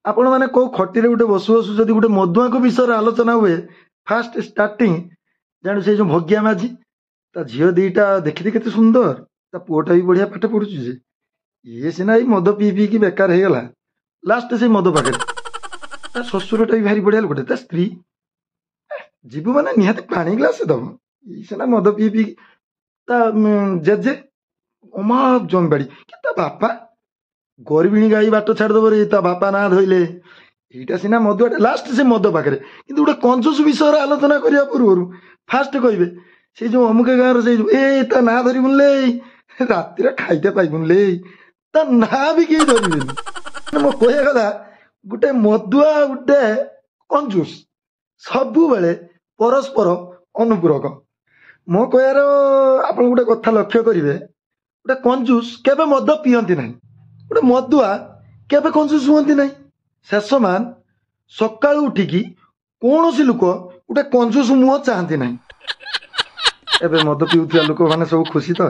आपण मैंने कौ खटी गोटे बसु बसु जदि गोटे मधुआ को विषय आलोचना हुए फास्ट स्टार्टिंग जानु से जो भग्या माझी ता झील दीटा देखी केते सुंदर ता पुओटा भी बढ़िया पाठ पढ़ुची जे ये सीना मद पी पी की बेकार हो गला लास्ट से मद पाखे ता शशुरटा भी भारी बढ़िया लोकटे ता स्त्री जीवु माने निहाते पानी ग्लास दब ये सीना मद पी पी ता जेजे अमा जमीबाड़ी कि ता बापा गरीबिणी गाई बाट छाड़दब रे ता बापा ना धोइले এইটা সিনা মদুয়াটা লাস্ট সে মদ পাখে কিন্তু গোটে কনজুস বিষয়ে আলোচনা করা পূর্ব ফার্স্ট কইবে সেই যে অমুক গাঁর সেই তা না ধরিবুনলে রাত্রিরে খাইতে পাইবুনলে তা না ବି କେହି ଧରିବେନି ମୋ କହିବା କଥା ଗୋଟେ ମଦୁଆ ଗୋଟେ କଞ୍ଜୁସ ସବୁବେଳେ ପରସ୍ପର ଅନୁପୂରକ ମୋ କହିବାର ଆପଣ ଗୋଟେ କଥା ଲକ୍ଷ୍ୟ କରିବେ ଗୋଟେ କଞ୍ଜୁସ କେବେ ମଦ ପିଅନ୍ତି ନାହିଁ ଗୋଟେ ମଦୁଆ କେବେ କଞ୍ଜୁସ ହୁଅନ୍ତି ନାହିଁ शेषमान सका उठिकी कौन लोक गोटे कंजूस मुह चाहती ना एबे मद पीउथिया लोक माने सब खुशी तो।